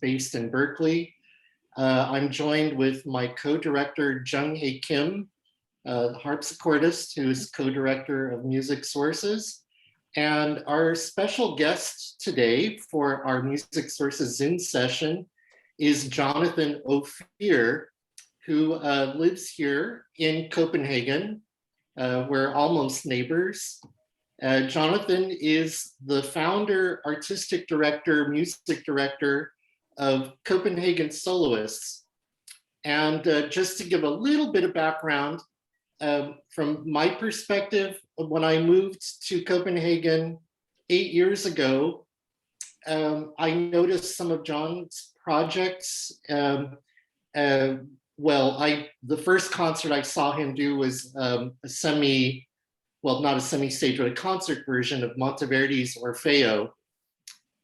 based in Berkeley. I'm joined with my co-director, Jung-Hae Kim, the harpsichordist who is co-director of MusicSources. And our special guest today for our MusicSources Zoom session is Jonathan Ofir, who lives here in Copenhagen. We're almost neighbors. Jonathan is the founder, artistic director, music director of Copenhagen Soloists. And just to give a little bit of background, from my perspective, when I moved to Copenhagen 8 years ago, I noticed some of John's projects. The first concert I saw him do was not a semi-stage, but a concert version of Monteverdi's Orfeo.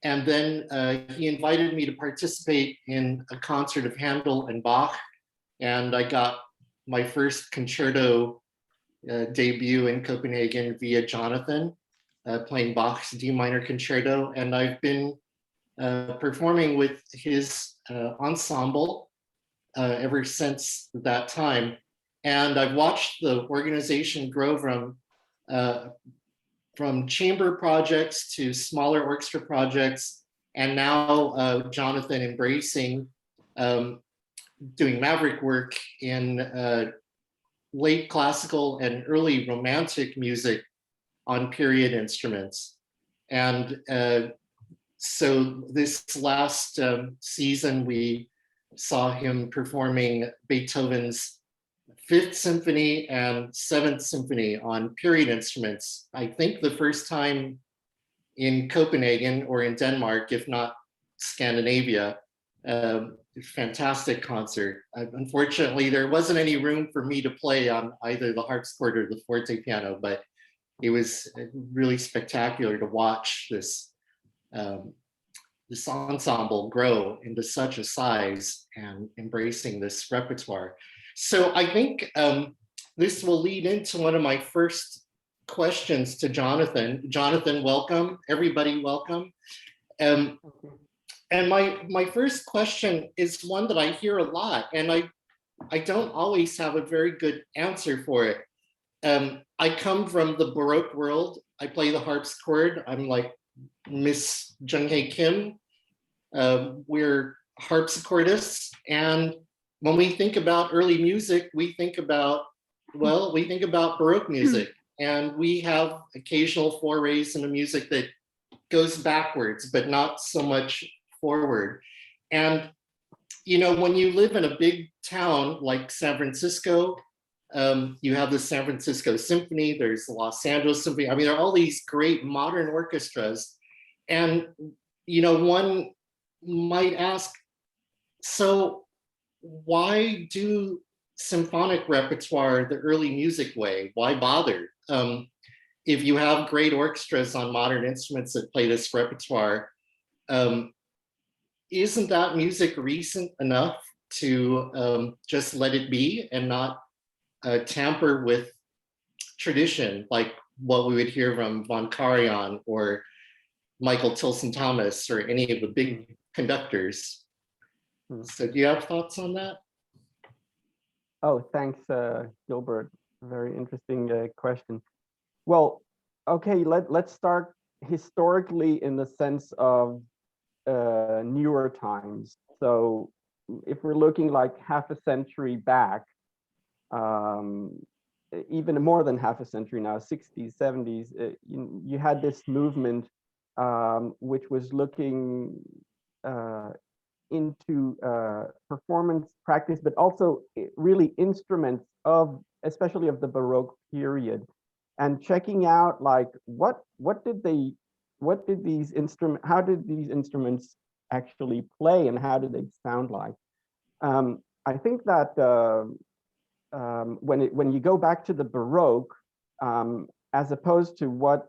And then he invited me to participate in a concert of Handel and Bach. And I got my first concerto debut in Copenhagen via Jonathan, playing Bach's D minor concerto. And I've been performing with his ensemble ever since that time. And I've watched the organization grow from chamber projects to smaller orchestra projects, and now Jonathan embracing doing maverick work in late classical and early romantic music on period instruments. And so this last season, we saw him performing Beethoven's Fifth Symphony and Seventh Symphony on period instruments. I think the first time in Copenhagen or in Denmark, if not Scandinavia. Fantastic concert. Unfortunately, there wasn't any room for me to play on either the harpsichord or the forte piano, but it was really spectacular to watch this ensemble grow into such a size and embracing this repertoire. So I think this will lead into one of my first questions to Jonathan. Jonathan, welcome. Everybody, welcome. And my first question is one that I hear a lot, and I don't always have a very good answer for it. I come from the Baroque world. I play the harpsichord. I'm like Miss Jung-Hae Kim. We're harpsichordists, and when we think about early music, we think about Baroque music, and we have occasional forays into music that goes backwards, but not so much forward. And, you know, when you live in a big town like San Francisco, you have the San Francisco Symphony, there's the Los Angeles Symphony. I mean, there are all these great modern orchestras. And, you know, one might ask, so why do symphonic repertoire the early music way? Why bother? If you have great orchestras on modern instruments that play this repertoire, isn't that music recent enough to just let it be and not tamper with tradition, like what we would hear from von Karajan or Michael Tilson Thomas or any of the big conductors? So do you have thoughts on that? Oh, thanks, Gilbert. Very interesting question. Well, okay, let's start historically in the sense of newer times. So if we're looking like half a century back, even more than half a century now, 60s, 70s, you had this movement which was looking into performance practice, but also really instruments of, especially of the Baroque period, and checking out like how did these instruments actually play and how did they sound like? I think that when you go back to the Baroque, as opposed to what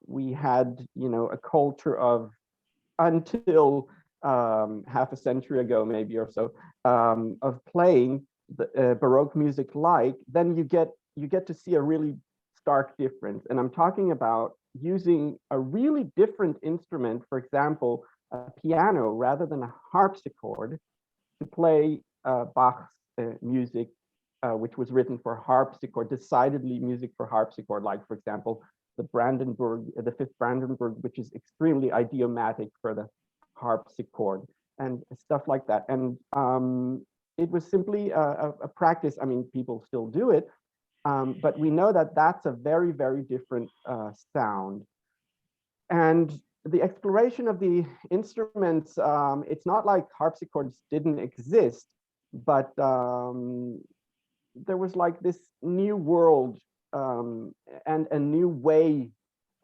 we had, you know, a culture of until half a century ago, maybe or so, of playing the Baroque music, like, then you get to see a really stark difference. And I'm talking about using a really different instrument, for example, a piano rather than a harpsichord to play Bach's music, which was written for harpsichord, decidedly music for harpsichord, like, for example, the Fifth Brandenburg, which is extremely idiomatic for the harpsichord and stuff like that. And it was simply a practice. I mean, people still do it, but we know that that's a very, very different sound. And the exploration of the instruments, it's not like harpsichords didn't exist, but there was like this new world and a new way,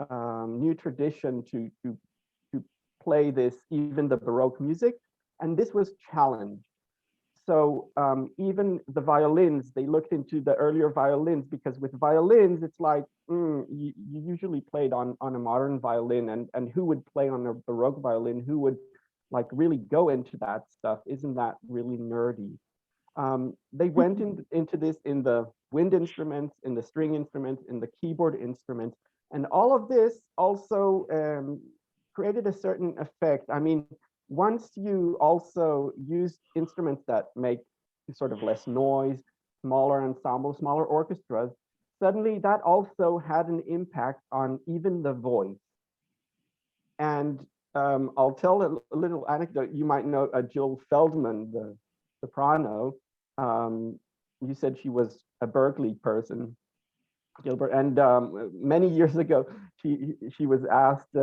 new tradition to play this, even the Baroque music, and this was challenged. So even the violins, they looked into the earlier violins, because with violins, it's like, you usually played on a modern violin, and who would play on a Baroque violin? Who would like really go into that stuff? Isn't that really nerdy? They went into this in the wind instruments, in the string instruments, in the keyboard instruments, and all of this also created a certain effect. I mean, once you also use instruments that make sort of less noise, smaller ensembles, smaller orchestras, suddenly that also had an impact on even the voice. And I'll tell a little anecdote. You might know Jill Feldman, the soprano. You said she was a Berkeley person, Gilbert, and many years ago, she was asked,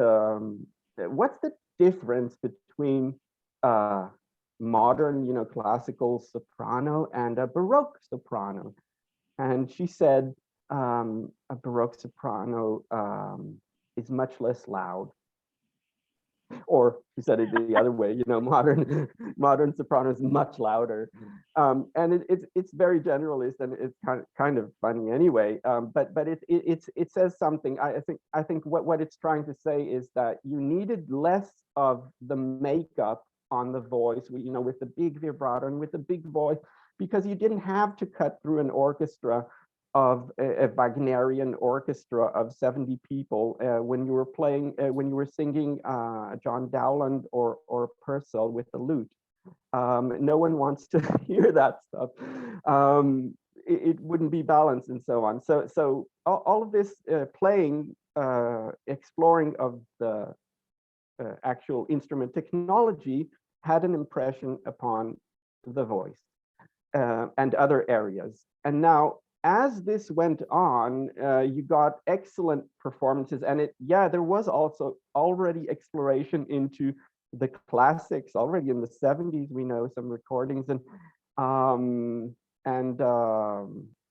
what's the difference between modern, classical soprano and a Baroque soprano? And she said, a Baroque soprano is much less loud. Or she said it the other way, modern soprano is much louder, and it's very generalist, and it's kind of funny anyway. But it says something. I think what it's trying to say is that you needed less of the makeup on the voice, with the big vibrato and with the big voice, because you didn't have to cut through an orchestra of a Wagnerian orchestra of 70 people when you were playing, when you were singing John Dowland or Purcell with the lute. No one wants to hear that stuff. It wouldn't be balanced and so on. So all of this playing, exploring of the actual instrument technology had an impression upon the voice and other areas. And now, as this went on, you got excellent performances, and there was also already exploration into the classics already in the 70s. We know some recordings, and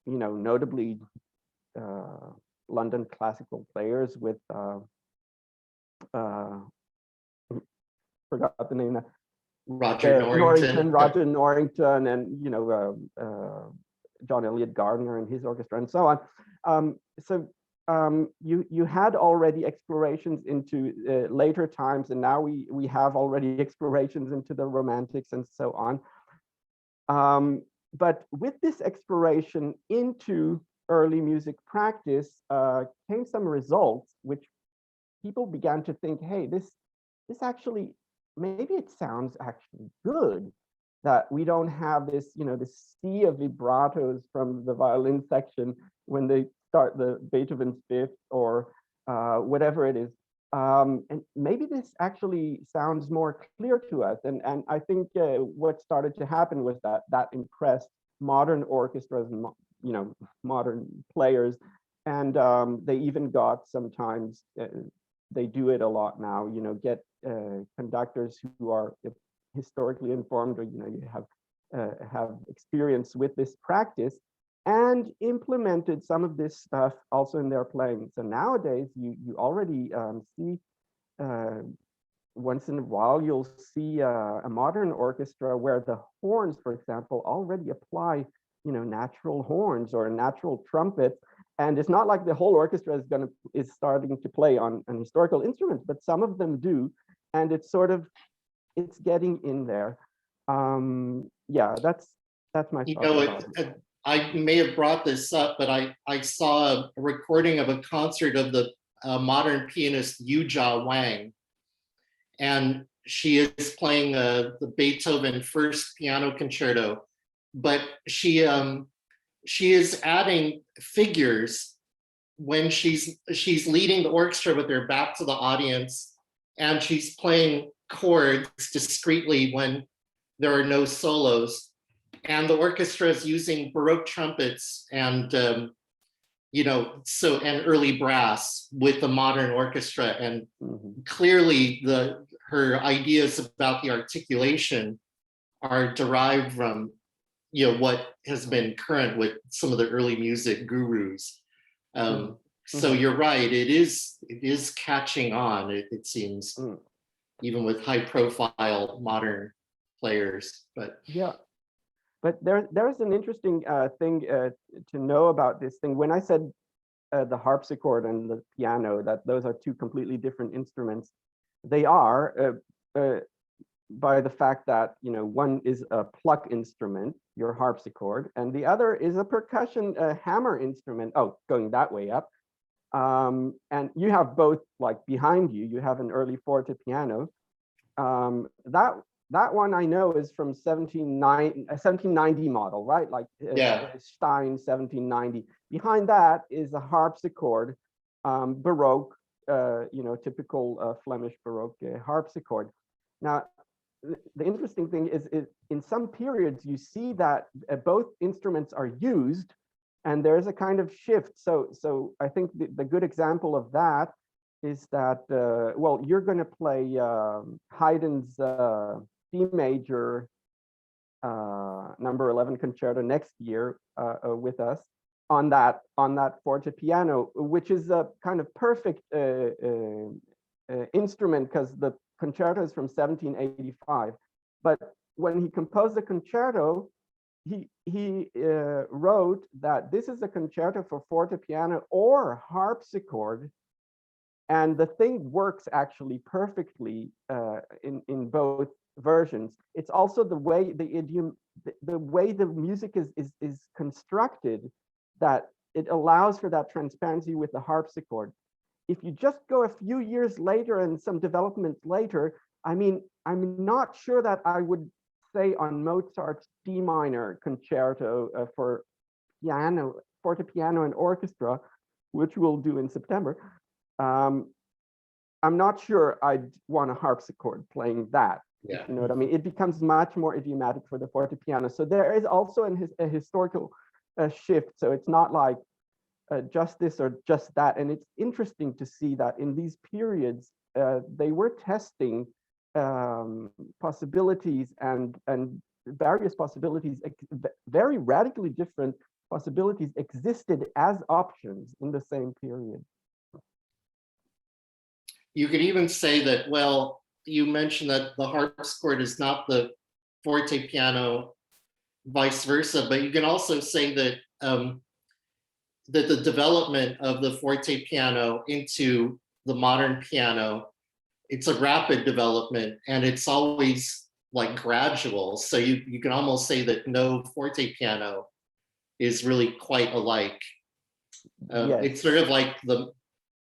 notably London classical players with forgot the name now. Roger Norrington. Roger Norrington, and John Elliott Gardner and his orchestra, and so on. You had already explorations into later times, and now we have already explorations into the Romantics and so on. But with this exploration into early music practice came some results, which people began to think, hey, this actually, maybe it sounds actually good, that we don't have this, this sea of vibratos from the violin section when they start the Beethoven's Fifth or whatever it is. And maybe this actually sounds more clear to us. And I think what started to happen was that impressed modern orchestras and modern players. And they even got sometimes, they do it a lot now, get conductors who are historically informed, or you have experience with this practice, and implemented some of this stuff also in their playing. So nowadays you already see once in a while you'll see a modern orchestra where the horns, for example, already apply natural horns or natural trumpets. And it's not like the whole orchestra is starting to play on historical instruments, but some of them do, and it's getting in there. Yeah, that's my thought. I may have brought this up, but I saw a recording of a concert of the modern pianist Yu Jia Wang, and she is playing the Beethoven First Piano Concerto, but she is adding figures when she's leading the orchestra with her back to the audience, and she's playing chords discreetly when there are no solos, and the orchestra is using Baroque trumpets and and early brass with the modern orchestra, and clearly her ideas about the articulation are derived from what has been current with some of the early music gurus. So you're right, it is catching on, it seems, even with high profile modern players. But yeah, but there's an interesting thing to know about this thing. When I said the harpsichord and the piano, that those are two completely different instruments, they are by the fact that one is a pluck instrument, your harpsichord, and the other is a percussion hammer instrument. Oh, going that way up. And you have both, like behind you, you have an early forte piano. That one I know is from 1790 model, right? Like Stein 1790. Behind that is a harpsichord, Baroque, typical Flemish Baroque harpsichord. Now, the interesting thing is in some periods you see that both instruments are used, and there's a kind of shift. So I think the good example of that is that, well, you're going to play Haydn's D major number 11 concerto next year with us on that forte piano, which is a kind of perfect instrument because the concerto is from 1785. But when he composed the concerto, he wrote that this is a concerto for forte piano or harpsichord, and the thing works actually perfectly in both versions. It's also the way the way the music is constructed, that it allows for that transparency with the harpsichord. If you just go a few years later and some developments later, I mean, I'm not sure that I would say on Mozart's D minor concerto for piano, forte piano and orchestra, which we'll do in September, I'm not sure I'd want a harpsichord playing that. Yeah. You know what I mean? It becomes much more idiomatic for the forte piano. So there is also a historical shift. So it's not like just this or just that. And it's interesting to see that in these periods, they were testing possibilities and various possibilities, very radically different possibilities existed as options in the same period. You could even say that, well, you mentioned that the harpsichord is not the forte piano, vice versa, but you can also say that that the development of the forte piano into the modern piano, it's a rapid development, and it's always like gradual. So you can almost say that no forte piano is really quite alike. Yes. It's sort of like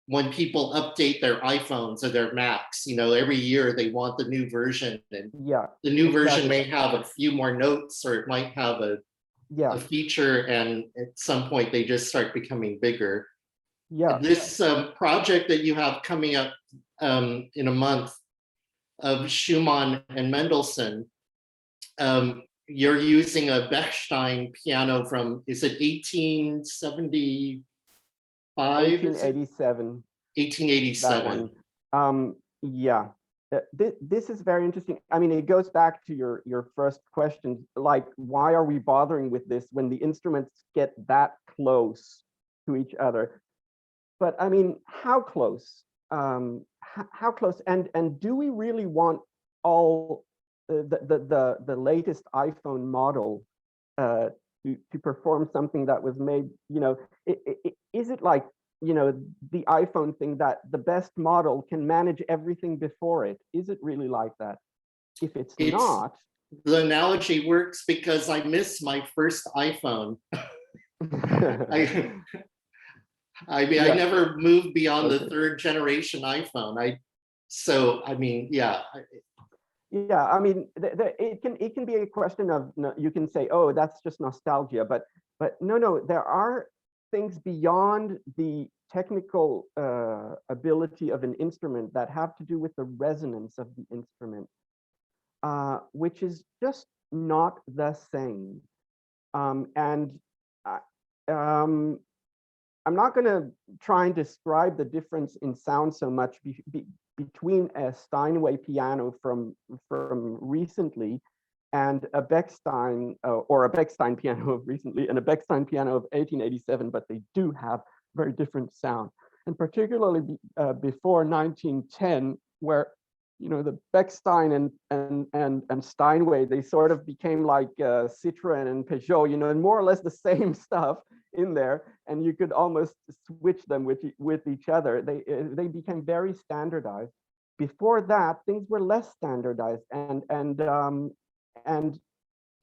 when people update their iPhones or their Macs, every year they want the new version, and the new version may have a few more notes, or it might have a feature, and at some point they just start becoming bigger. This project that you have coming up in a month of Schumann and Mendelssohn, you're using a Bechstein piano from, is it 1875? 1887. 1887. Yeah. This is very interesting. I mean, it goes back to your first question, like, why are we bothering with this when the instruments get that close to each other? But I mean, how close? How close? And do we really want all the latest iPhone model to perform something that was made? Is it like, the iPhone thing, that the best model can manage everything before it? Is it really like that? If it's not, the analogy works because I miss my first iPhone. I mean, I never moved beyond the third generation iPhone. Yeah, I mean, it can be a question of, you can say, oh, that's just nostalgia, but no, there are things beyond the technical ability of an instrument that have to do with the resonance of the instrument, which is just not the same. And I'm not going to try and describe the difference in sound so much between a Steinway piano from recently and a Bechstein or a Bechstein piano of recently and a Bechstein piano of 1887, but they do have very different sound. And particularly before 1910, where the Bechstein and Steinway, they sort of became like Citroën and Peugeot, and more or less the same stuff in there, and you could almost switch them with each other. They became very standardized. Before that, things were less standardized, and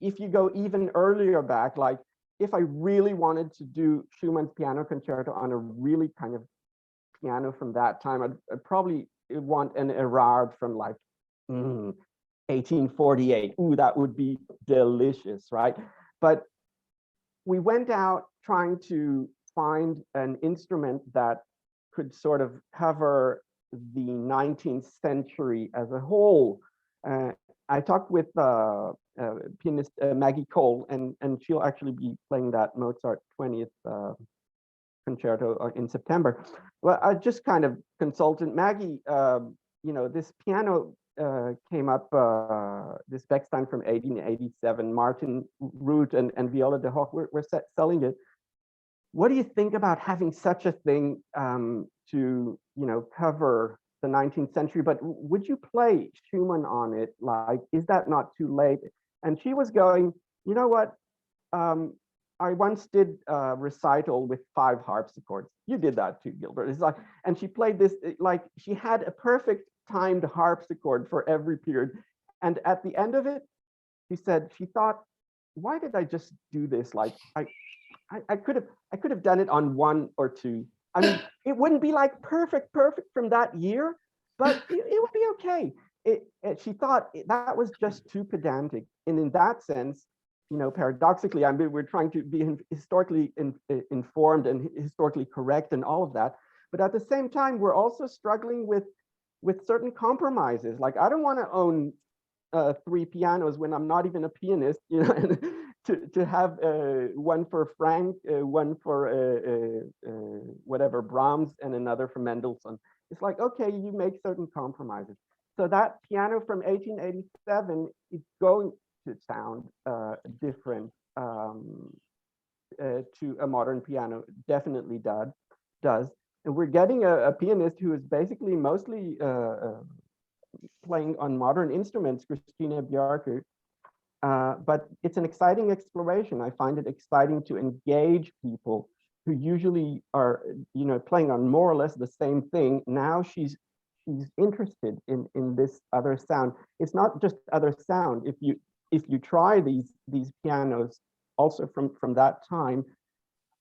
if you go even earlier back, like if I really wanted to do Schumann's piano concerto on a really kind of piano from that time, I'd probably want an Erard from like 1848. Ooh, that would be delicious, right? But we went out trying to find an instrument that could sort of cover the 19th century as a whole. I talked with pianist Maggie Cole, and she'll actually be playing that Mozart 20th concerto in September. Well, I just kind of consulted Maggie. This piano came up, this Bechstein from 1887, Martin Root and Viola de Hoch were selling it. What do you think about having such a thing to cover the 19th century, but would you play Schumann on it? Like, is that not too late? And she was going, you know what? I once did a recital with 5 harpsichords. You did that too, Gilbert. It's like, and she played this, like she had a perfect timed harpsichord for every period. And at the end of it, she said, she thought, why did I just do this? Like, I could have done it on 1 or 2. I mean, it wouldn't be like perfect from that year, but it would be okay. She thought that was just too pedantic. And in that sense, paradoxically, I mean, we're trying to be historically informed and historically correct and all of that. But at the same time, we're also struggling with certain compromises. Like, I don't want to own 3 pianos when I'm not even a pianist, to have one for Frank, one for whatever, Brahms, and another for Mendelssohn. It's like, okay, you make certain compromises. So that piano from 1887 is going to sound different to a modern piano, definitely does. And we're getting a pianist who is basically mostly playing on modern instruments, Christina Bjarke. But it's an exciting exploration. I find it exciting to engage people who usually are, playing on more or less the same thing. Now she's interested in this other sound. It's not just other sound. If you try these pianos also from that time,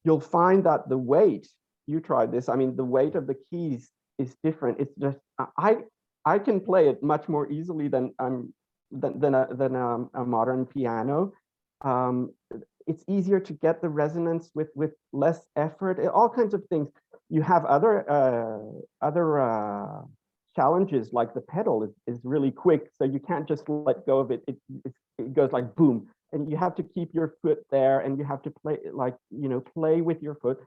you'll find that the weight, you tried this, I mean, the weight of the keys is different. It's just, I can play it much more easily than a modern piano. It's easier to get the resonance with less effort, all kinds of things. You have other challenges, like the pedal is really quick, so you can't just let go of it. It goes like boom, and you have to keep your foot there, and you have to play, like, play with your foot.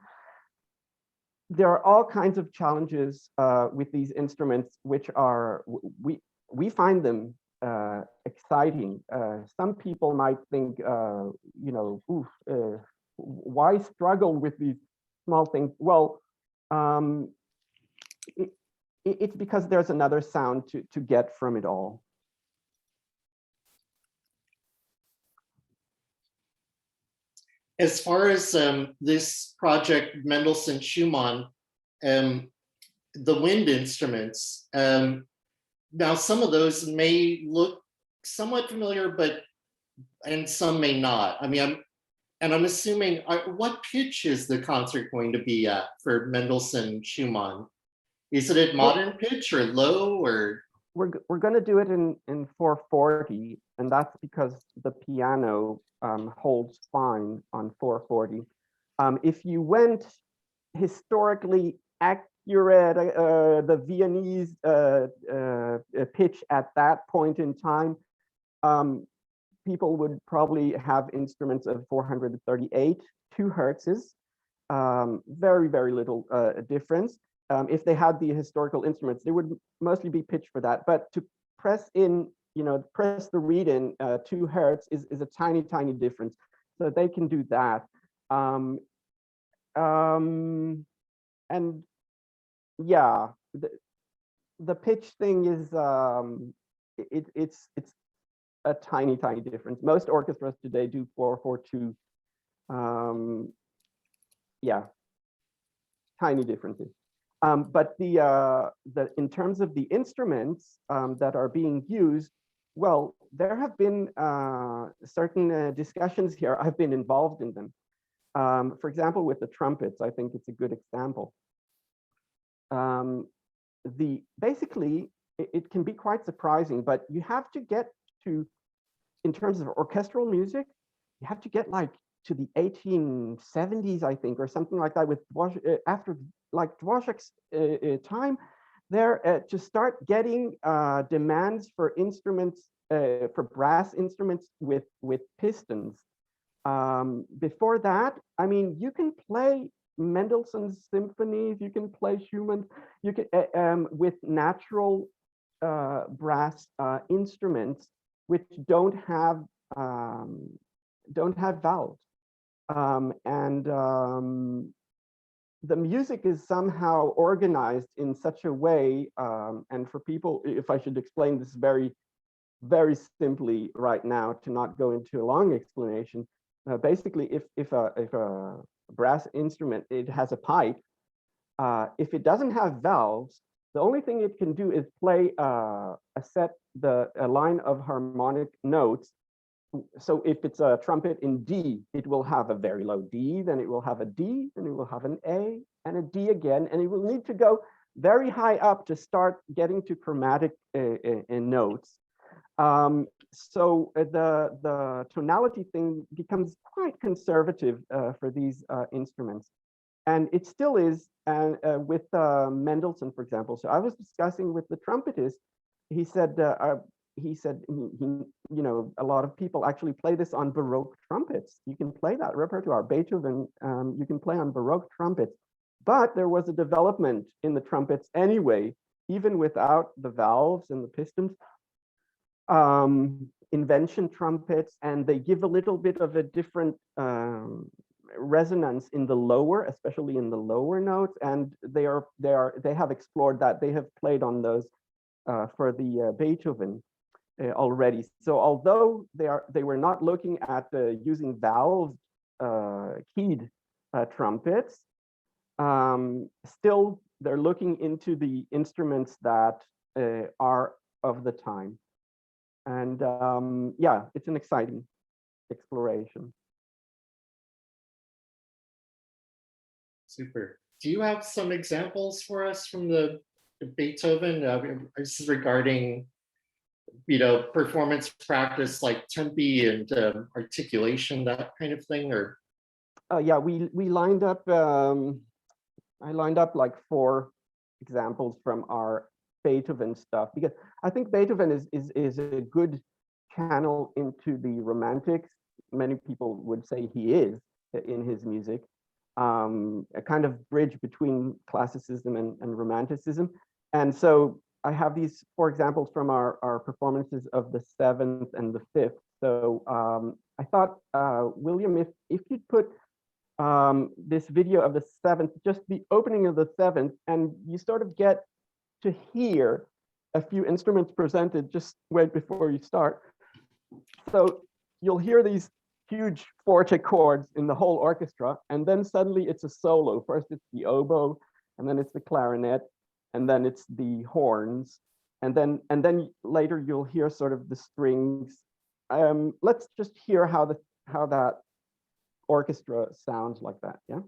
There are all kinds of challenges with these instruments, which are, we find them exciting. Some people might think, why struggle with these small things? Well, it's because there's another sound to get from it all. As far as this project, Mendelssohn Schumann, the wind instruments, now some of those may look somewhat familiar, and some may not. I mean, I'm assuming, what pitch is the concert going to be at for Mendelssohn Schumann? Is it at modern pitch or low or? we're going to do it in 440, and that's because the piano holds fine on 440. If you went historically accurate, the Viennese pitch at that point in time, people would probably have instruments of 438, 2 hertzes, very, very little difference. If they had the historical instruments, they would mostly be pitched for that. But to press in, press the reed in 2 hertz is a tiny, tiny difference. So they can do that. And yeah, the pitch thing is it's a tiny, tiny difference. Most orchestras today do 442. Yeah, tiny differences. But in terms of the instruments that are being used, well, there have been certain discussions here. I've been involved in them. For example, with the trumpets, I think it's a good example. Basically, it can be quite surprising, but you have to get to, in terms of orchestral music, you have to get like to the 1870s, I think, or something like that, with after like Dvorak's time, there to start getting demands for instruments, for brass instruments with pistons. Before that, I mean, you can play Mendelssohn's symphonies, you can play Schumann, you can with natural brass instruments which don't have valves. The music is somehow organized in such a way, and for people, if I should explain this very, very simply right now, to not go into a long explanation, basically, if a brass instrument, it has a pipe, if it doesn't have valves, the only thing it can do is play a line of harmonic notes. So if it's a trumpet in D, it will have a very low D, then it will have a D, then it will have an A and a D again, and it will need to go very high up to start getting to chromatic notes. So the tonality thing becomes quite conservative for these instruments. And it still is with Mendelssohn, for example. So I was discussing with the trumpetist. He said, a lot of people actually play this on Baroque trumpets. You can play that repertoire. Beethoven, you can play on Baroque trumpets. But there was a development in the trumpets anyway, even without the valves and the pistons. Invention trumpets, and they give a little bit of a different resonance in the lower, especially in the lower notes, and they have explored that. They have played on those for the Beethoven already. So although they were not looking at using valve keyed trumpets, still they're looking into the instruments that are of the time. And yeah, it's an exciting exploration. Super. Do you have some examples for us from the Beethoven? This is regarding, performance practice like tempi and articulation, that kind of thing, or? Yeah, we lined up. I lined up like 4 examples from our Beethoven stuff, because I think Beethoven is a good channel into the romantics. Many people would say he is in his music, a kind of bridge between classicism and romanticism. And so I have these 4 examples from our performances of the 7th and the 5th. So I thought, William, if you'd put this video of the 7th, just the opening of the 7th, and you sort of get to hear a few instruments presented just right before you start. So you'll hear these huge forte chords in the whole orchestra, and then suddenly it's a solo. First it's the oboe, and then it's the clarinet, and then it's the horns, and then later you'll hear sort of the strings. Let's just hear how that orchestra sounds like that, yeah?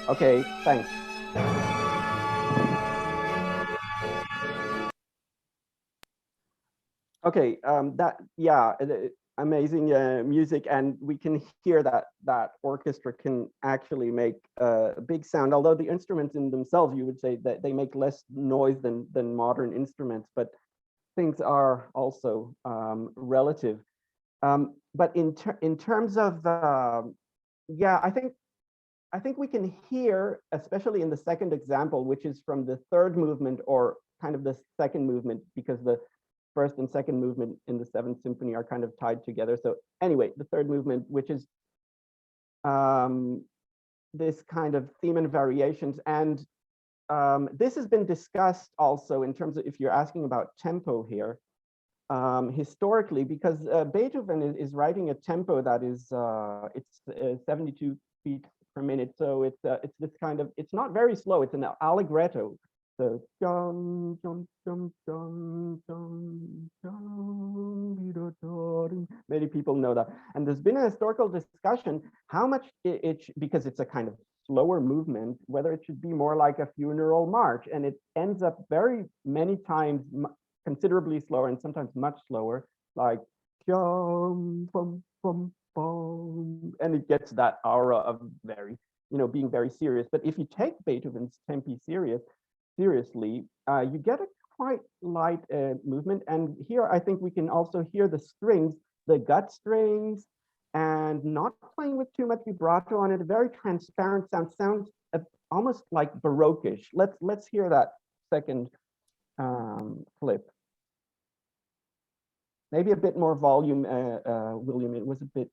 Okay, thanks. Okay, amazing music, and we can hear that orchestra can actually make a big sound. Although the instruments in themselves, you would say that they make less noise than modern instruments, but things are also relative. But in terms of yeah, I think we can hear, especially in the second example, which is from the third movement, or kind of the second movement, because the first and second movement in the Seventh Symphony are kind of tied together. So anyway, the third movement, which is this kind of theme and variations. And this has been discussed also in terms of, if you're asking about tempo here, historically, because Beethoven is writing a tempo that is, it's 72 beats per minute. So it's this kind of, it's not very slow, it's an allegretto. So dun, dun, dun, dun, dun, dun, many people know that. And there's been a historical discussion how much because it's a kind of slower movement, whether it should be more like a funeral march, and it ends up very many times considerably slower and sometimes much slower, like and it gets that aura of very, being very serious. But if you take Beethoven's tempi seriously, you get a quite light movement. And here I think we can also hear the strings, the gut strings, and not playing with too much vibrato on it. A very transparent sound, sounds almost like Baroque-ish. Let's hear that second flip. Maybe a bit more volume, William. It was a bit.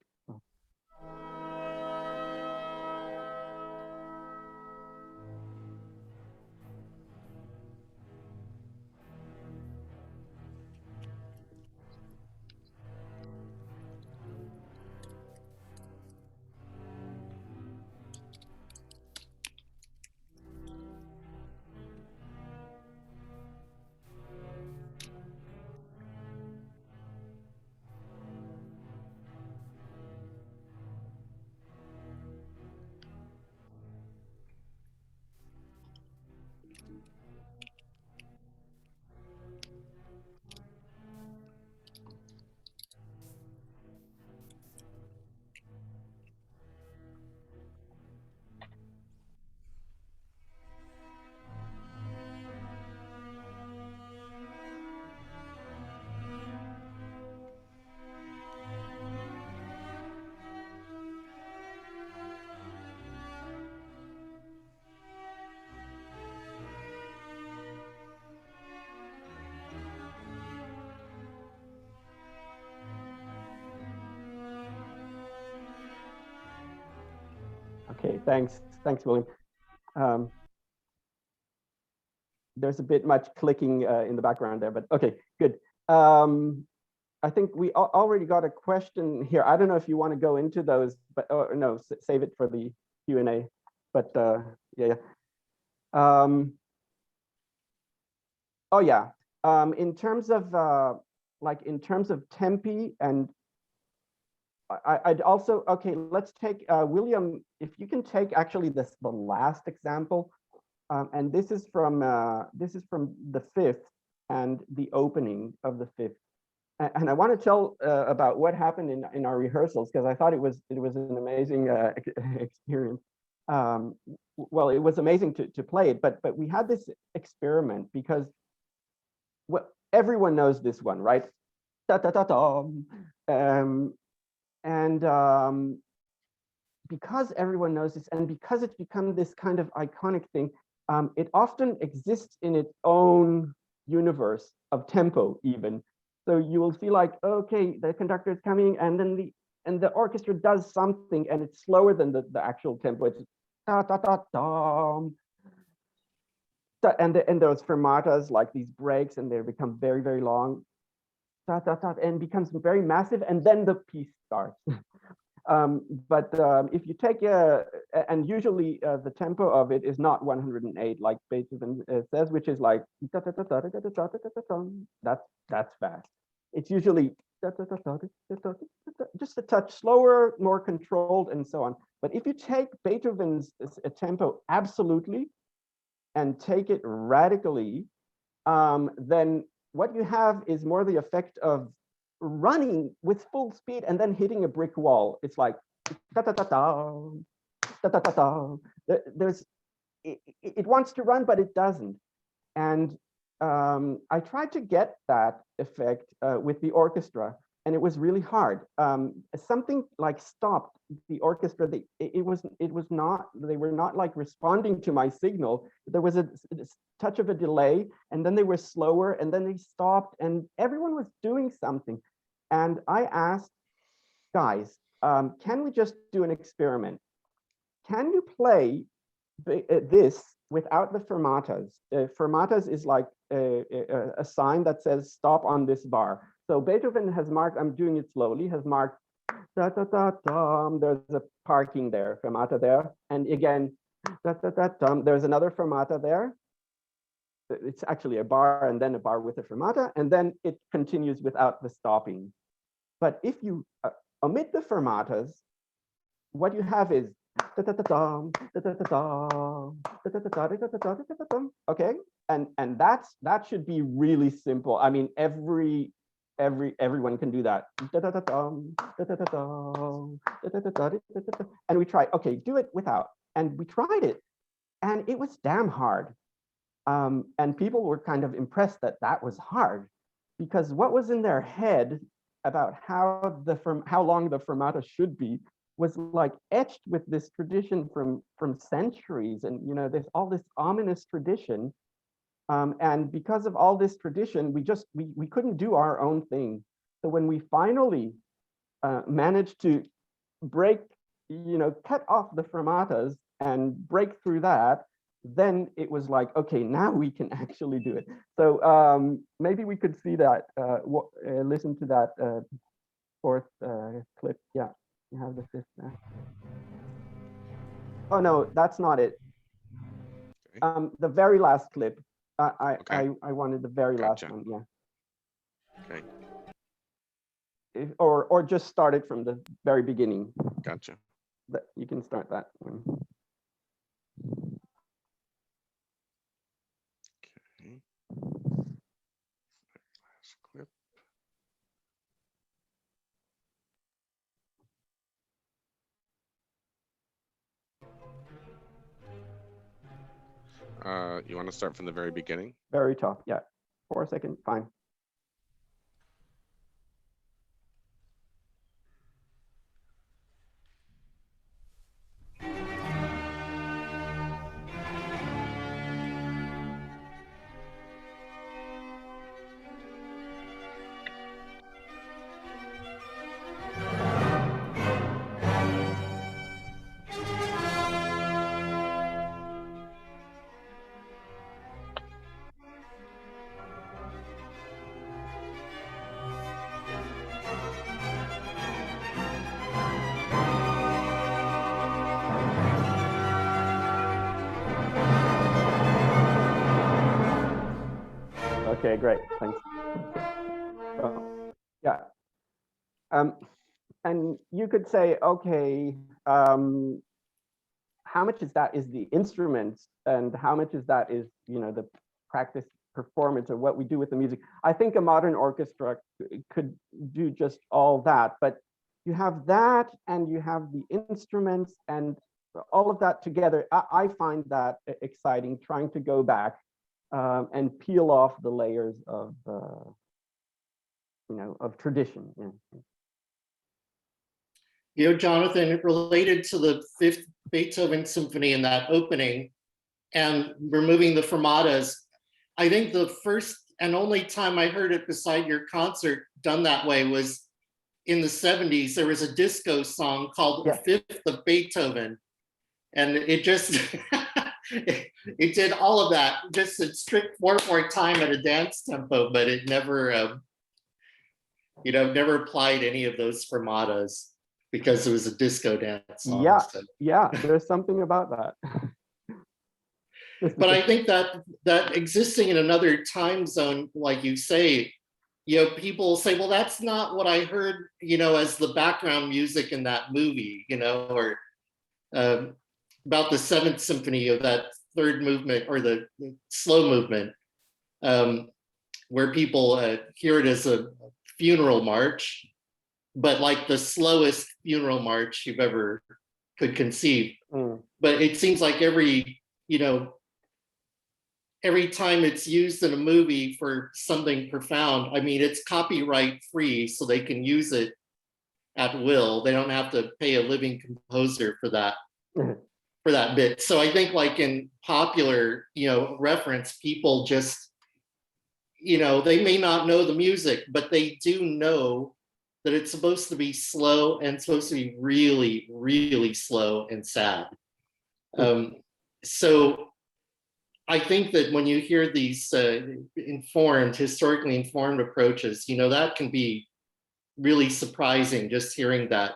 Okay, thanks, William. There's a bit much clicking in the background there, but okay, good. I think we already got a question here. I don't know if you want to go into those, but no, save it for the Q&A. But yeah. Oh yeah. In terms of tempi, and I'd also, okay, let's take William, if you can take actually the last example, and this is from the fifth and the opening of the fifth. And I want to tell about what happened in our rehearsals, because I thought it was an amazing experience. Well, it was amazing to play it, but we had this experiment because, well, everyone knows this one, right? Da, da, da, da. And because everyone knows this, and because it's become this kind of iconic thing, it often exists in its own universe of tempo even. So you will see like, okay, the conductor is coming, and then the orchestra does something, and it's slower than the actual tempo. It's da da da da. And those fermatas, like these breaks, and they become very, very long. Da, da, da, and becomes very massive, and then the piece starts. But if you take and usually the tempo of it is not 108 like Beethoven says, which is like that's fast. It's usually just a touch slower, more controlled, and so on. But if you take Beethoven's tempo absolutely and take it radically, then what you have is more the effect of running with full speed and then hitting a brick wall. It's like da da da da da da da da. It wants to run, but it doesn't. And I tried to get that effect with the orchestra, and it was really hard. Something like stopped the orchestra. It was not. They were not like responding to my signal. There was a touch of a delay, and then they were slower, and then they stopped, and everyone was doing something. And I asked, guys, can we just do an experiment? Can you play this without the fermatas? Fermatas is like a sign that says stop on this bar. So Beethoven has marked, I'm doing it slowly, has marked da da da dum. There's a parking there, fermata there, and again da da da dum. There's another fermata there. It's actually a bar and then a bar with a fermata, and then it continues without the stopping. But if you omit the fermatas, what you have is okay, and that should be really simple. I mean, everyone can do that. And we tried, okay, do it without, and we tried it, and it was damn hard. And people were kind of impressed that that was hard, because what was in their head about how long the fermata should be was like etched with this tradition from centuries. And there's all this ominous tradition, and because of all this tradition, we couldn't do our own thing. So when we finally managed to break, cut off the fermatas and break through that, then it was like, okay, now we can actually do it. So maybe we could see that, listen to that fourth clip. Yeah, you have the fifth there. Oh no, that's not it. Okay. The very last clip. I wanted the very last one. Yeah. Okay. Or just start it from the very beginning. Gotcha. You can start that one. Okay. Last clip. You want to start from the very beginning? Very top, yeah. 4 seconds, fine. Okay, great, thanks. Yeah, and you could say, okay, how much is that is the instruments, and how much is that is the practice performance of what we do with the music? I think a modern orchestra could do just all that, but you have that, and you have the instruments, and all of that together. I find that exciting, trying to go back and peel off the layers of of tradition. Yeah. Jonathan, related to the Fifth Beethoven Symphony in that opening and removing the fermatas, I think the first and only time I heard it beside your concert done that way was in the 70s. There was a disco song called The Fifth of Beethoven, and it just it did all of that, just a strict 4/4 time at a dance tempo, but it never never applied any of those fermatas because it was a disco dance song. Yeah, so. Yeah, there's something about that. But I think that existing in another time zone, like you say, people say, well, that's not what I heard, as the background music in that movie, or about the Seventh Symphony of that third movement or the slow movement, where people hear it as a funeral march, but like the slowest funeral march you've ever could conceive. But it seems like every time it's used in a movie for something profound, I mean, it's copyright free, so they can use it at will. They don't have to pay a living composer for that. For that bit. So I think like in popular, reference, people just, they may not know the music, but they do know that it's supposed to be slow and supposed to be really, really slow and sad. So I think that when you hear these historically informed approaches, that can be really surprising, just hearing that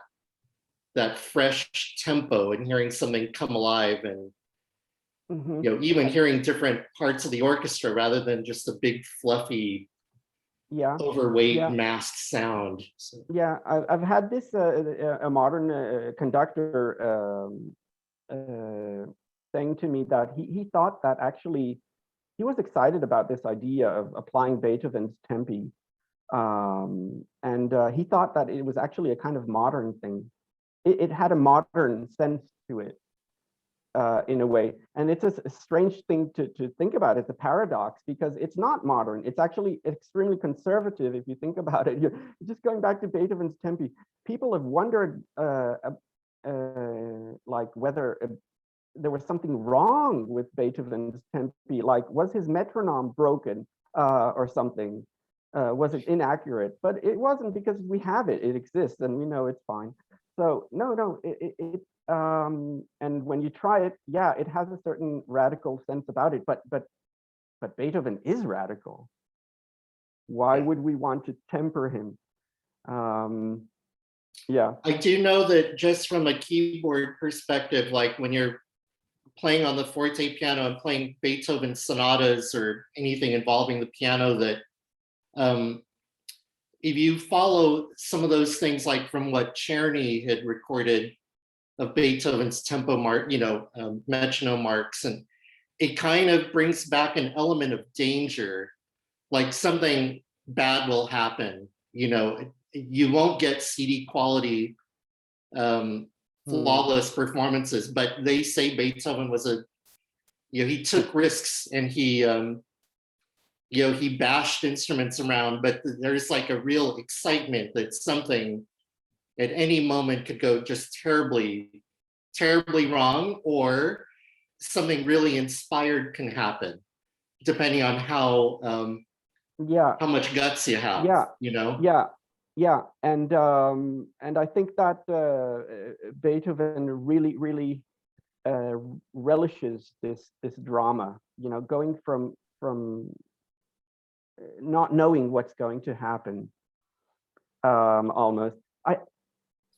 fresh tempo and hearing something come alive, and even hearing different parts of the orchestra rather than just a big fluffy overweight masked sound. So. Yeah, I've had this a modern conductor saying to me that he thought that actually he was excited about this idea of applying Beethoven's tempi, and he thought that it was actually a kind of modern thing. It had a modern sense to it, in a way. And it's a strange thing to think about. It's a paradox, because it's not modern. It's actually extremely conservative if you think about it. You're just going back to Beethoven's tempi. People have wondered like whether there was something wrong with Beethoven's tempi, like was his metronome broken or something? Was it inaccurate? But it wasn't, because we have it exists, and we know it's fine. So no, and when you try it, yeah, it has a certain radical sense about it. But Beethoven is radical. Why would we want to temper him? Yeah. I do know that just from a keyboard perspective, like when you're playing on the forte piano and playing Beethoven sonatas or anything involving the piano, that if you follow some of those things, like from what Czerny had recorded of Beethoven's tempo mark, metronome marks, and it kind of brings back an element of danger, like something bad will happen. You won't get CD quality, flawless performances, but they say Beethoven was he took risks, and he bashed instruments around, but there's like a real excitement that something at any moment could go just terribly, terribly wrong, or something really inspired can happen, depending on how much guts you have. Yeah, and I think that Beethoven really relishes this drama. Going from not knowing what's going to happen, almost.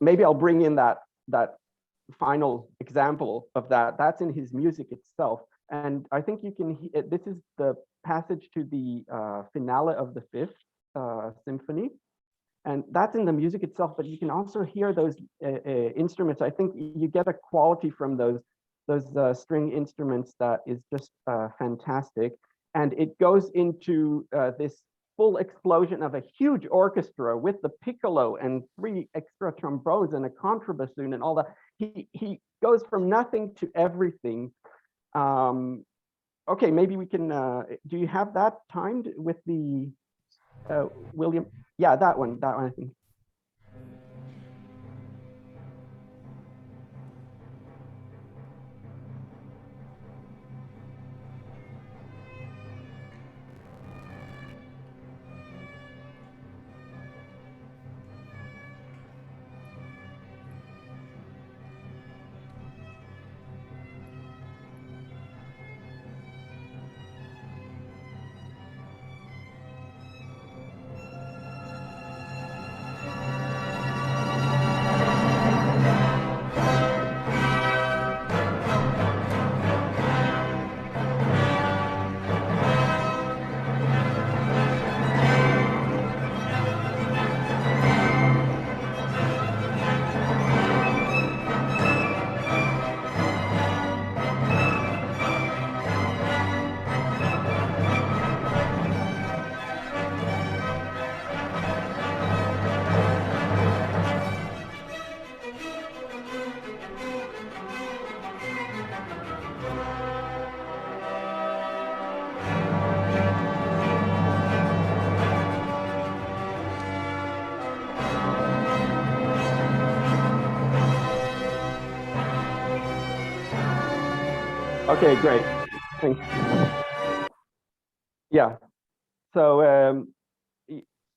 Maybe I'll bring in that final example of that. That's in his music itself, and I think you can. This is the passage to the finale of the Fifth Symphony, and that's in the music itself. But you can also hear those instruments. I think you get a quality from those string instruments that is just fantastic. And it goes into this full explosion of a huge orchestra with the piccolo and 3 extra trombones and a contrabassoon and all that. He goes from nothing to everything. Okay, maybe we can. Do you have that timed with the William? Yeah, that one. I think. Okay, great. Thanks. Yeah. So,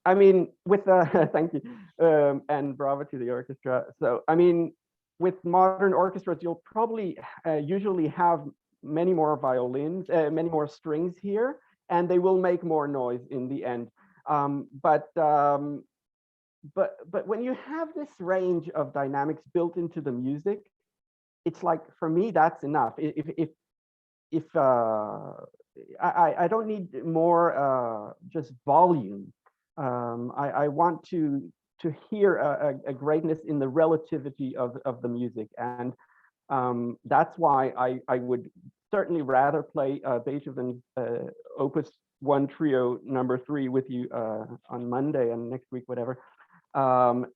I mean, with thank you, and bravo to the orchestra. So, I mean, with modern orchestras, you'll probably usually have many more violins, many more strings here, and they will make more noise in the end. But when you have this range of dynamics built into the music, it's like, for me, that's enough. If I don't need more just volume. I want to hear a greatness in the relativity of the music, and that's why I would certainly rather play Beethoven's Opus 1 Trio number 3 with you on Monday and next week, whatever,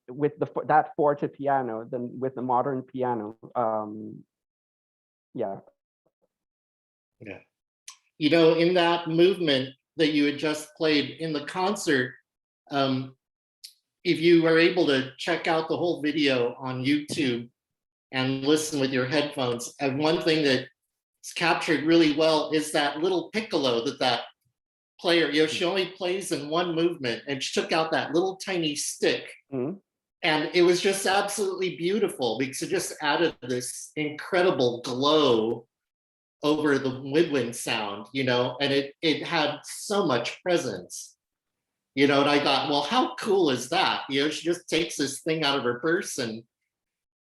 with that forte piano than with the modern piano. Yeah. Yeah. You know, in that movement that you had just played in the concert, if you were able to check out the whole video on YouTube and listen with your headphones, and one thing that's captured really well is that little piccolo that player, you know, she only plays in one movement, and she took out that little tiny stick. Mm-hmm. And it was just absolutely beautiful because it just added this incredible glow over the woodwind sound, you know, and it had so much presence, you know, and I thought, well, how cool is that? You know, she just takes this thing out of her purse and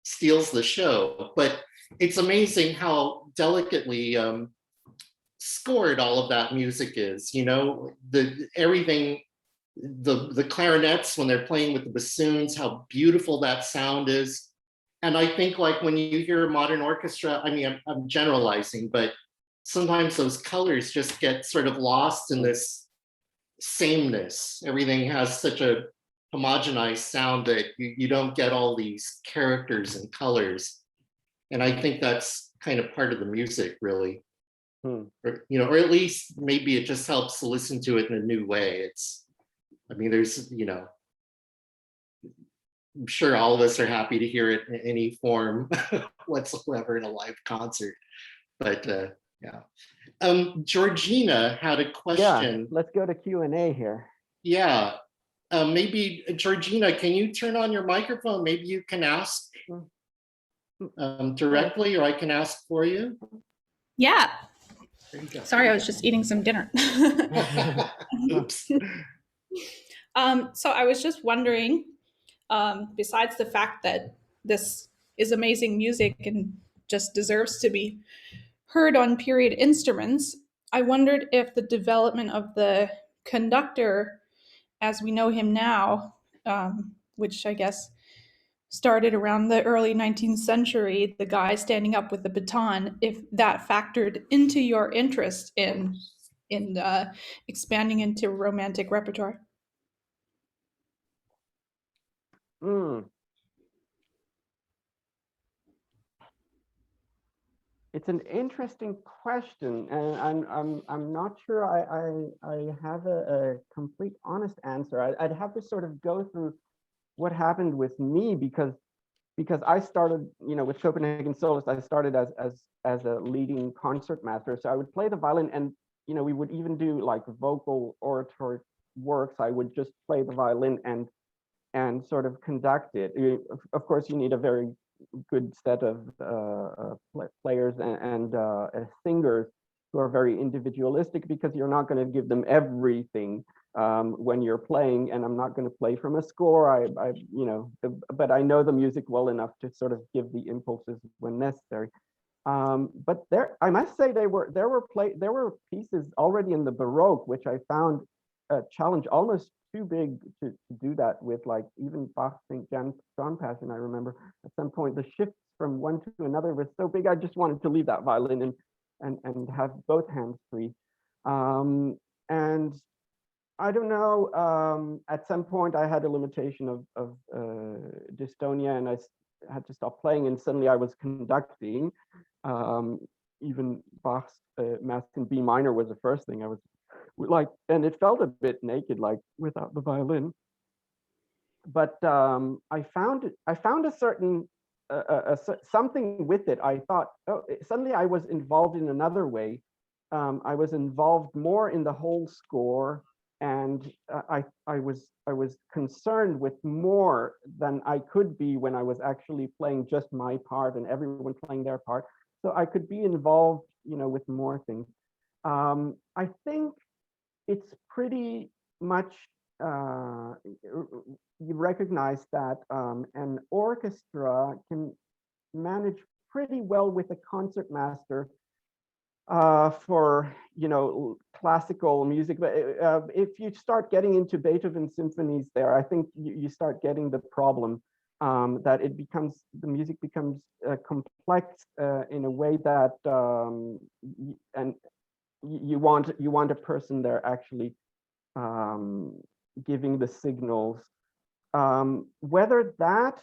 steals the show. But it's amazing how delicately scored all of that music is, you know, everything, the clarinets when they're playing with the bassoons, how beautiful that sound is. And I think, like, when you hear a modern orchestra, I mean, I'm generalizing, but sometimes those colors just get sort of lost in this sameness. Everything has such a homogenized sound that you don't get all these characters and colors. And I think that's kind of part of the music, really. Or, you know, or at least maybe it just helps to listen to it in a new way. I mean, there's, you know, I'm sure all of us are happy to hear it in any form whatsoever in a live concert. But yeah. Georgina had a question. Yeah, let's go to Q&A here. Yeah. Maybe, Georgina, can you turn on your microphone? Maybe you can ask directly, or I can ask for you. Yeah. There you go. Sorry, I was just eating some dinner. Oops. So I was just wondering, besides the fact that this is amazing music and just deserves to be heard on period instruments, I wondered if the development of the conductor as we know him now, which I guess started around the early 19th century, the guy standing up with the baton, if that factored into your interest in expanding into romantic repertoire. It's an interesting question, and I'm not sure I have a complete honest answer. I'd have to sort of go through what happened with me because I started, you know, with Copenhagen Soloists. I started as a leading concertmaster, so I would play the violin, and you know, we would even do like vocal oratory works. I would just play the violin and sort of conduct it. Of course, you need a very good set of players and singers who are very individualistic, because you're not going to give them everything when you're playing, and I'm not going to play from a score. I you know, but I know the music well enough to sort of give the impulses when necessary. But I must say, there were pieces already in the Baroque which I found a challenge almost too big to do that with, like even Bach's St. John Passion. I remember at some point the shifts from one to another was so big, I just wanted to leave that violin and have both hands free. And I don't know, at some point I had a limitation of dystonia, and I had to stop playing, and suddenly I was conducting. Even Bach's Mass in B minor was the first thing I was like, and it felt a bit naked, like without the violin. But I found a certain something with it. I thought, oh, suddenly I was involved in another way. I was involved more in the whole score, and I was concerned with more than I could be when I was actually playing just my part and everyone playing their part. So I could be involved, with more things. I think it's pretty much you recognize that an orchestra can manage pretty well with a concertmaster for classical music. But if you start getting into Beethoven symphonies there, I think you start getting the problem that the music becomes complex in a way that and you want a person there actually giving the signals. Whether that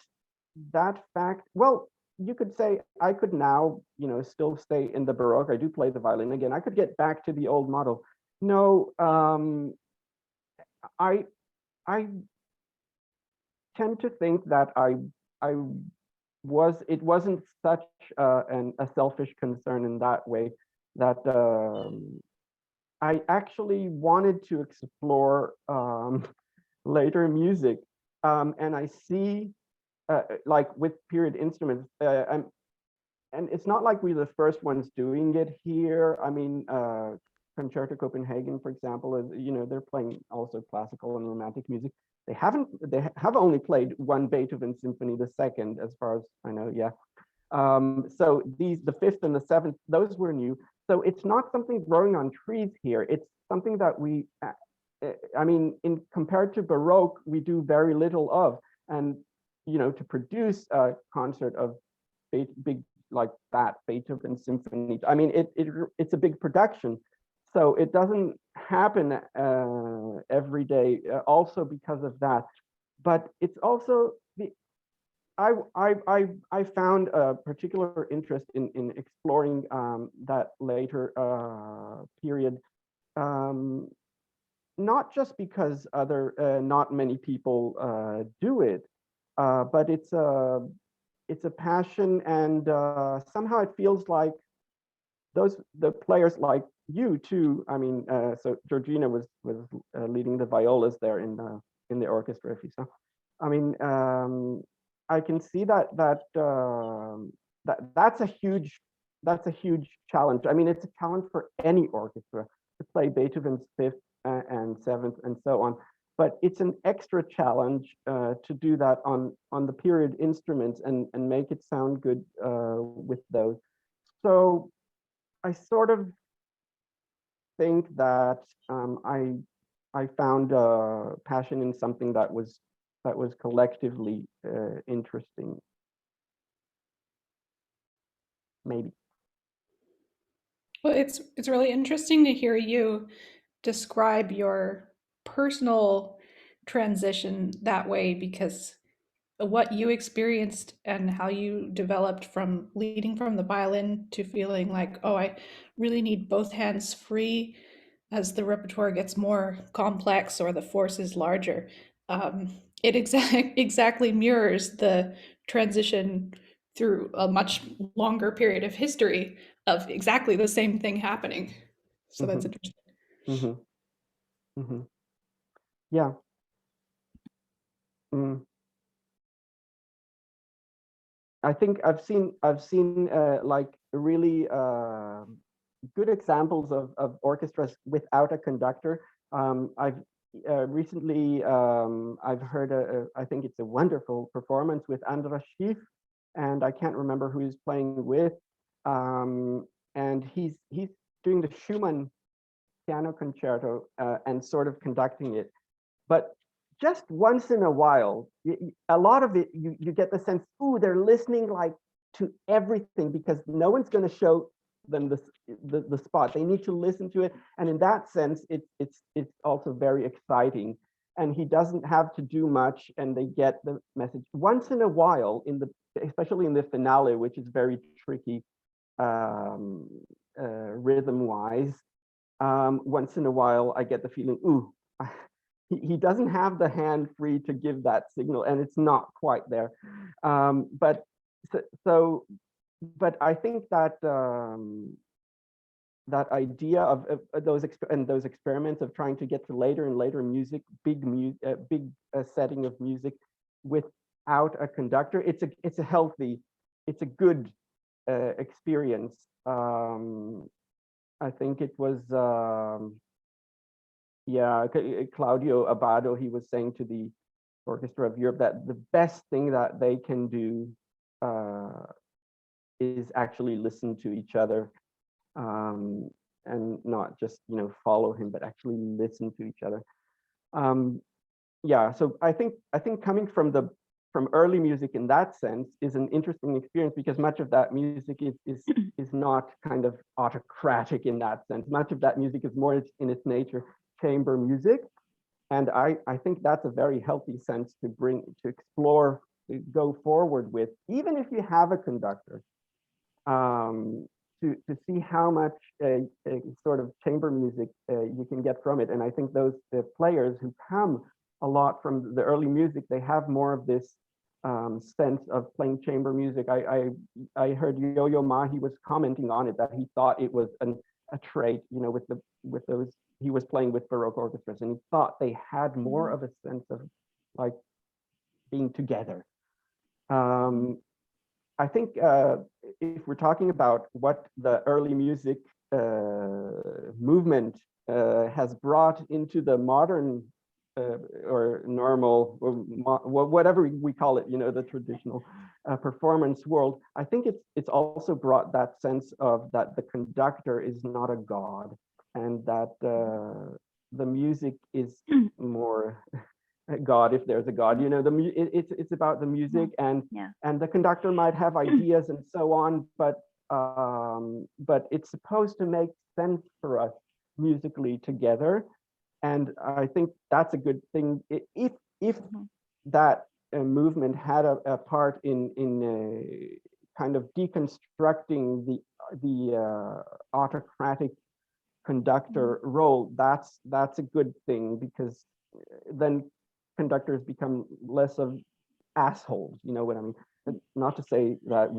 fact, well, you could say I could now, still stay in the Baroque. I do play the violin again. I could get back to the old model. No, I tend to think that it wasn't such a selfish concern in that way, that I actually wanted to explore later music, and I see like with period instruments, and it's not like we're the first ones doing it here. I mean, Concerto Copenhagen, for example, is, they're playing also classical and romantic music. They have only played one Beethoven symphony, the second, as far as I know. Yeah. So the fifth and the seventh, those were new. So it's not something growing on trees here. It's something that we, I mean, compared to Baroque, we do very little of. And, to produce a concert of big like that Beethoven symphony, I mean, it's a big production. So it doesn't happen every day, also because of that. But it's also I found a particular interest in exploring that later period, not just because not many people do it, but it's a passion, and somehow it feels like the players like you too. I mean, so Georgina was leading the violas there in the orchestra, if you saw. I mean, I can see that's a huge challenge. I mean, it's a challenge for any orchestra to play Beethoven's fifth and seventh and so on. But it's an extra challenge to do that on the period instruments and make it sound good with those. So I sort of think that I found a passion in something that was collectively interesting. Maybe. Well, it's really interesting to hear you describe your personal transition that way, because what you experienced and how you developed from leading from the violin to feeling like, oh, I really need both hands free as the repertoire gets more complex or the force is larger. It exactly mirrors the transition through a much longer period of history of exactly the same thing happening. So that's interesting. Mm-hmm. Mm-hmm. Yeah. Mm. I think I've seen like really good examples of orchestras without a conductor. I've recently I've heard I think it's a wonderful performance with Andras Schiff, and I can't remember who he's playing with, and he's doing the Schumann piano concerto and sort of conducting it, but just once in a while, a lot of it, you get the sense, ooh, they're listening like to everything, because no one's going to show them the spot. They need to listen to it, and in that sense, it's also very exciting. And he doesn't have to do much, and they get the message. Once in a while, especially in the finale, which is very tricky rhythm-wise, once in a while, I get the feeling, ooh. He doesn't have the hand free to give that signal, and it's not quite there. But so, but I think that that idea of those experiments of trying to get to later and later music, big setting of music without a conductor, it's a healthy, it's a good experience. I think it was Claudio Abbado, he was saying to the Orchestra of Europe that the best thing that they can do is actually listen to each other, and not just follow him, but actually listen to each other. Yeah, so I think coming from early music in that sense is an interesting experience, because much of that music is not kind of autocratic in that sense. Much of that music is more in its nature chamber music, and I think that's a very healthy sense to explore, to go forward with, even if you have a conductor, to see how much sort of chamber music you can get from it. And I think those players who come a lot from the early music, they have more of this sense of playing chamber music. I heard Yo-Yo Ma, he was commenting on it, that he thought it was a trait, with those, he was playing with Baroque orchestras, and he thought they had more of a sense of like being together. I think if we're talking about what the early music movement has brought into the modern or normal, or whatever we call it, the traditional performance world, I think it's also brought that sense of that the conductor is not a god, and that the music is more God, if there's a God. It's about the music, and the conductor might have ideas and so on, but it's supposed to make sense for us musically together. And I think that's a good thing. If that movement had a part in kind of deconstructing the autocratic conductor role, that's a good thing, because then conductors become less of assholes. You know what I mean? Not to say that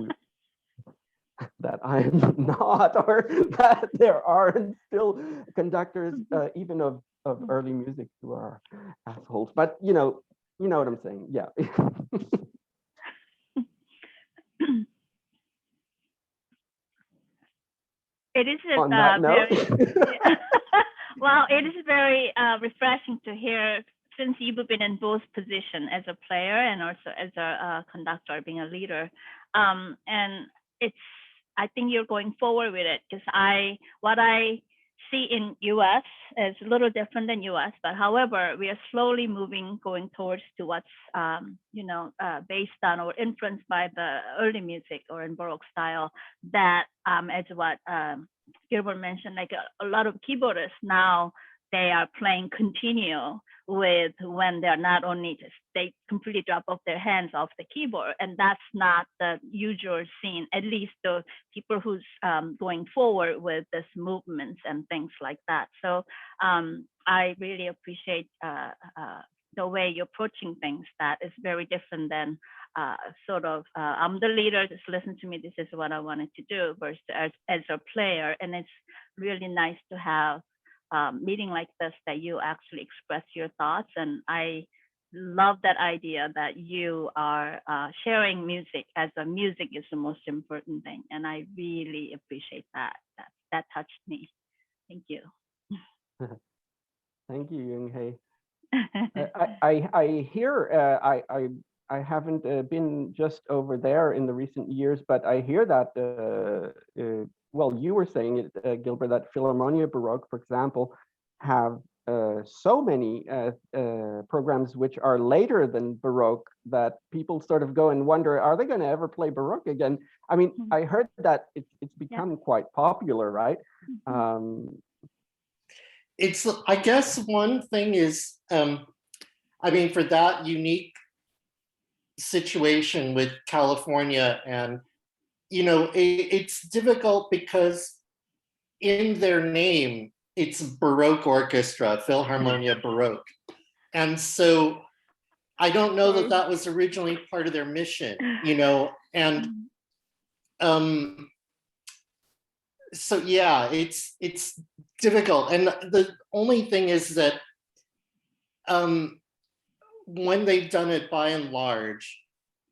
that I am not, or that there aren't still conductors, even of early music, who are assholes. But you know what I'm saying? Yeah. It is On that note. Well, it is very refreshing to hear, since you've been in both positions, as a player and also as a conductor, being a leader. And I think you're going forward with it, because what I see in US is a little different than US, but however, we are slowly going towards to what's based on or influenced by the early music or in Baroque style, that as what Gilbert mentioned, like a lot of keyboardists now, they are playing continuo with, when they're not only they completely drop off their hands off the keyboard, and that's not the usual scene, at least the people who's going forward with this movements and things like that. So I really appreciate the way you're approaching things, that is very different than sort of I'm the leader, just listen to me, this is what I wanted to do, versus as a player. And it's really nice to have meeting like this, that you actually express your thoughts. And I love that idea that you are sharing music, as the music is the most important thing. And I really appreciate that. That touched me. Thank you. Thank you, Young-Hae. I hear, I haven't been just over there in the recent years, but I hear that well, you were saying it, Gilbert, that Philharmonia Baroque, for example, have so many programs which are later than Baroque, that people sort of go and wonder, are they going to ever play Baroque again? I mean, I heard that it's become quite popular, right? It's, I guess one thing is, I mean, for that unique situation with California, and it's difficult because in their name it's Baroque Orchestra, Philharmonia Baroque, and so I don't know that that was originally part of their mission, you know, and so yeah, it's difficult. And the only thing is that when they've done it by and large,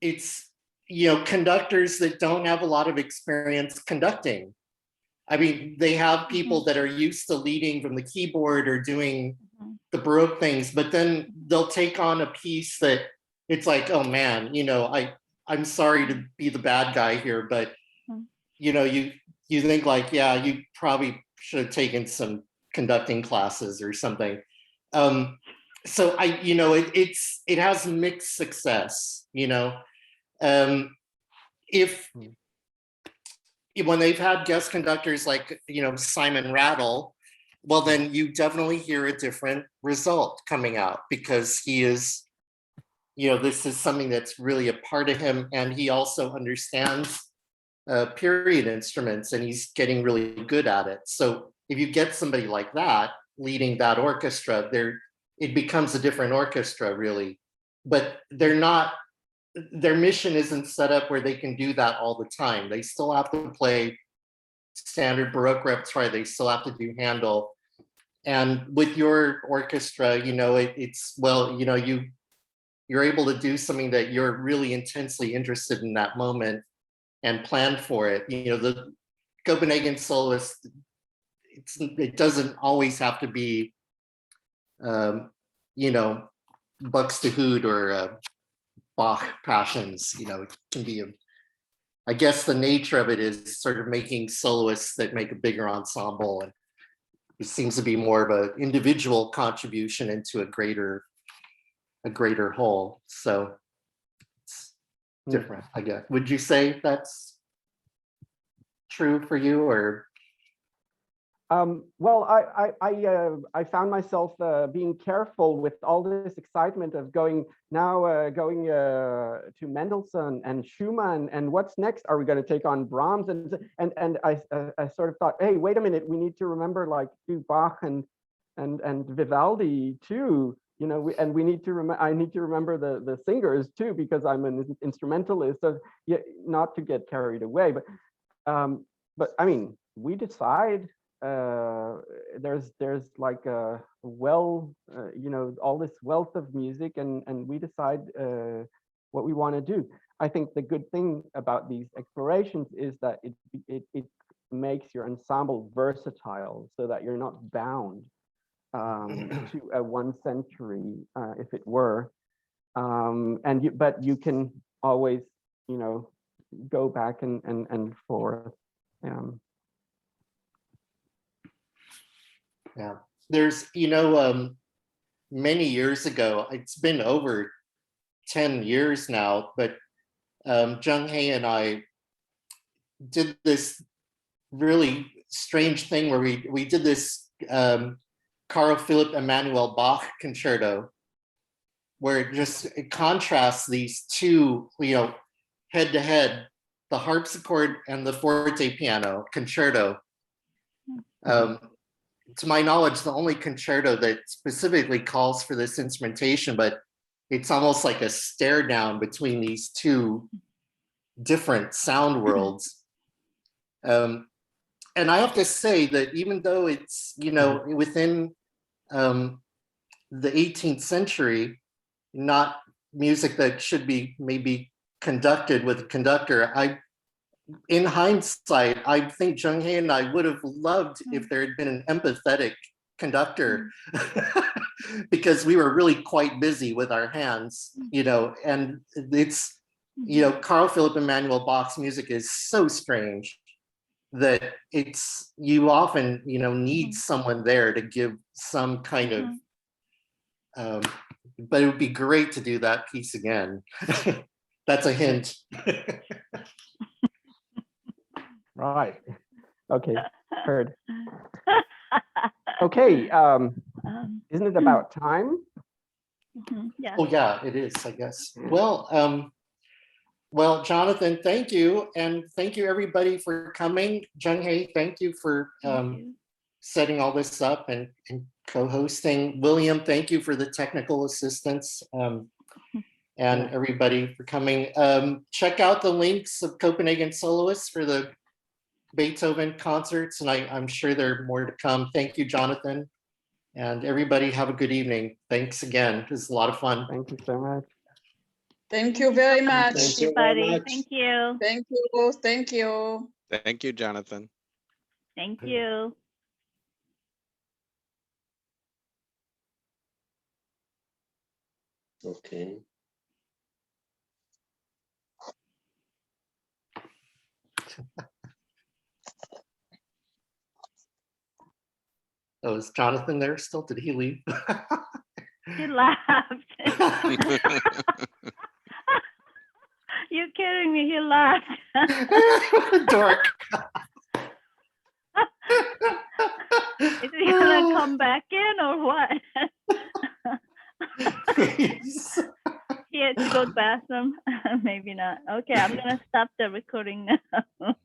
it's, you know, conductors that don't have a lot of experience conducting. I mean, they have people that are used to leading from the keyboard or doing the Baroque things, but then they'll take on a piece that it's like, oh man, you know, I'm sorry to be the bad guy here, but you know, you think like, yeah, you probably should have taken some conducting classes or something. So you know, it has mixed success, you know. If when they've had guest conductors like, you know, Simon Rattle, well, then you definitely hear a different result coming out because he is, you know, this is something that's really a part of him, and he also understands period instruments, and he's getting really good at it. So if you get somebody like that leading that orchestra, it becomes a different orchestra, really. But they're not, their mission isn't set up where they can do that all the time. They still have to play standard Baroque repertoire. They still have to do Handel. And with your orchestra, you know, it's, well, you know, you're able to do something that you're really intensely interested in that moment and plan for it. You know, the Copenhagen Soloists, it doesn't always have to be, you know, Buxtehude or Bach passions. You know, it can be I guess the nature of it is sort of making soloists that make a bigger ensemble, and it seems to be more of an individual contribution into a greater whole. So it's different, I guess. Would you say that's true for you, or? Well, I found myself being careful with all this excitement of going to Mendelssohn and Schumann, and what's next? Are we going to take on Brahms? And I sort of thought, hey, wait a minute, we need to remember like Bach and Vivaldi too. You know, we need to I need to remember the singers too, because I'm an instrumentalist. So yeah, not to get carried away, but I mean, we decide. There's like a you know, all this wealth of music, and we decide what we want to do. I think the good thing about these explorations is that it makes your ensemble versatile, so that you're not bound to a one century, if it were, but you can always, you know, go back and forth. Yeah, there's, you know, many years ago, it's been over 10 years now, but Jung Hae and I did this really strange thing where we did this Carl Philipp Emanuel Bach concerto, where it contrasts these two, you know, head to head, the harpsichord and the forte piano concerto. To my knowledge, the only concerto that specifically calls for this instrumentation, but it's almost like a stare down between these two different sound worlds. And I have to say that even though it's, you know, within the 18th century, not music that should be maybe conducted with a conductor, in hindsight, I think Jung Hae and I would have loved if there had been an empathetic conductor, because we were really quite busy with our hands, you know, and it's, you know, Carl Philipp Emanuel Bach's music is so strange that you often, you know, need someone there to give some kind of, but it would be great to do that piece again. That's a hint. Right. Okay. Heard. Okay. Isn't it about time? Yeah. Oh yeah, it is, I guess. Well, Jonathan, thank you, and thank you everybody for coming. Jung Hae, thank you for setting all this up and co-hosting. William, thank you for the technical assistance. and everybody for coming. Check out the links of Copenhagen Soloists for the Beethoven concerts, and I'm sure there are more to come. Thank you, Jonathan. And everybody have a good evening. Thanks again. This is a lot of fun. Thank you so much. Thank you very much. Thank you very Everybody, much. thank you. Thank you. Thank you. Thank you, Jonathan. Thank you. Okay. Oh, is Jonathan there still? Did he leave? He laughed. You're kidding me. He laughed. Dork. Is he gonna come back in or what? He had to go to the bathroom. Maybe not. Okay, I'm gonna stop the recording now.